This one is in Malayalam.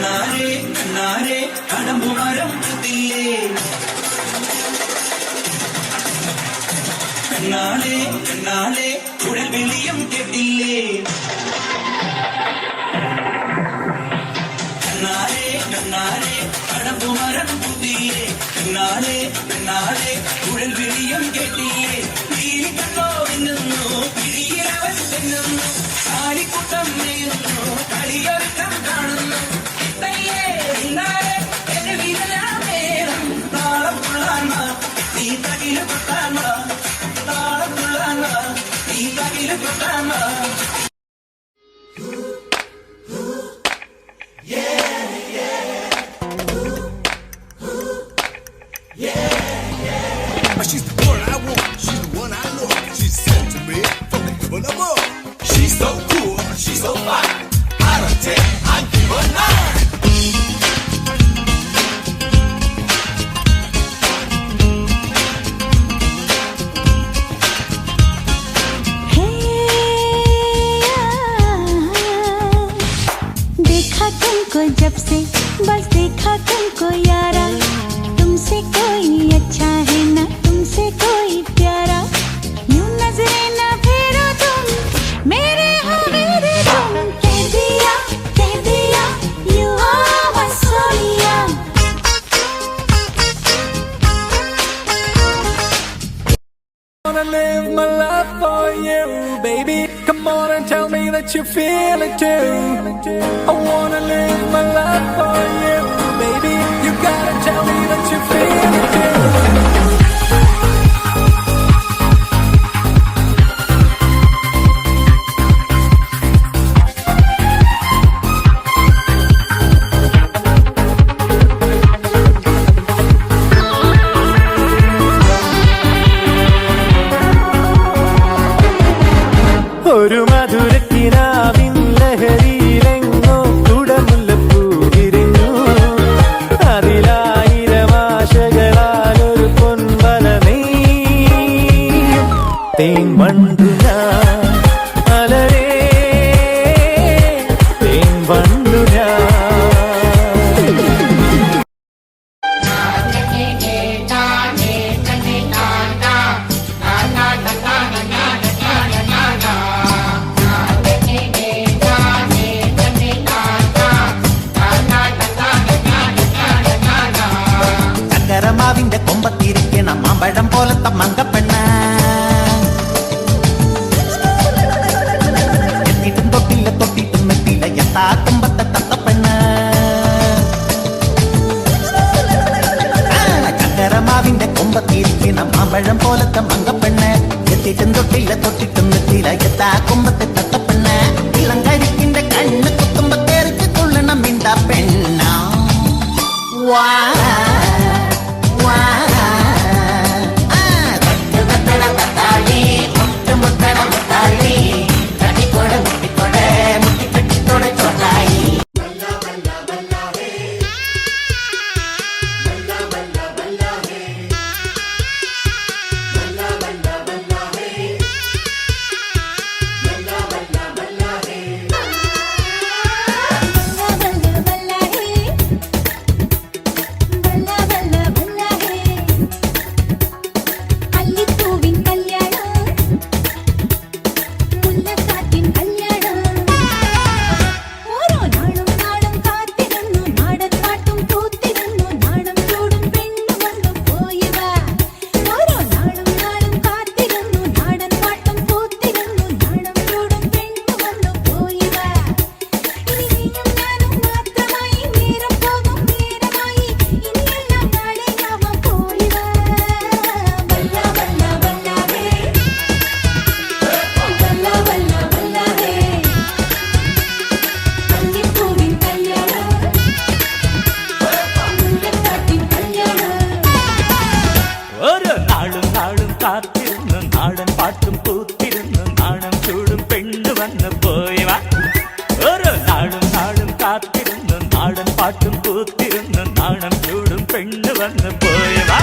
കണ്ണാരെ കണ്ണാരെ കടമ്പുമരം കുത്തില്ലേ കണ്ണാലെ കണ്ണാലെ കുഴൽ വിളിയും കേട്ടില്ലേ കണ്ണാരെ കണ്ണാരെ കടമ്പുമരം കുത്തില്ലേ കണ്ണാലെ കണ്ണാലെ കുഴൽ വിളിയും കേട്ടില്ലേ തീരി കണ്ടോ നിന്നു പിടിയിലവൻ തിന്നുന്നു കാലിക്കുട്ടം നെയ്യുന്നു കളിയൊരുക്കം കാണുന്നു താളം കൊള്ളാൻ നീ തകില് കൊട്ടാൻ താളം കൊള്ളാൻ നീ തകില് കൊട്ടാൻ She's the one I want, she's the one I know. She's sent to me from the heaven above. She's so cool, she's so fine. Out of 10, I give her 9. देखा तुमको जब से बस देखा तुमको यारा तुमसे कोई अच्छा है ना तुमसे कोई प्यारा यूं नजरे ना फेरो तुम मेरे हो मेरे तुम कह दिया you are my Sonia Wanna live my life for you, baby. Come on and tell me that you feel it too. I wanna live my life for you, baby. You gotta tell me that you feel it too. ഒരു മധുരക്കിനാവിൻ ലഹരിയിലെങ്ങോ കുടമുല്ലപ്പൂ വിരിഞ്ഞു അതിലായിരം ആശകളാൽ ഒരു പൊൻവല നെയ്യും തേൻ വണ്ടു ഞാൻ അലരേ തേൻ വണ്ടു ഞാൻ ചക്കരമാവിന്റെ കൊമ്പത്തിരിക്കണം മാമ്പഴം പോലത്തെ മങ്കപ്പെണ്ണ എത്തിയിട്ടും തൊട്ടിട്ടും എത്തിയില്ല എത്താ കൊമ്പത്തെ തത്തപ്പെണ്ണ ചക്കരമാവിന്റെ കൊമ്പത്തിരിക്കണം മാമ്പഴം പോലത്തെ മങ്കപ്പെണ്ണ എത്തിയിട്ടും തൊട്ടിട്ടും എത്തിയില്ല എത്താ കൊമ്പത്തെ തത്തപ്പെണ്ണ ഇളങ്കരിക്കിന്റെ കണ്ണ് കുത്തുമ്പോ തെറിച്ച് കൊള്ളണം മിണ്ട പെണ്ണ വാ കാത്തിരുന്നു നാടൻ പാട്ടും പൂത്തിരുന്നു നാണം ചൂടും പെണ്ണു വന്ന് പോയി വാ ഓരോ നാടും കാത്തിരുന്നു നാടൻ പാട്ടും പൂത്തിരുന്നു നാണം ചൂടും പെണ്ണു വന്ന് പോയി വാ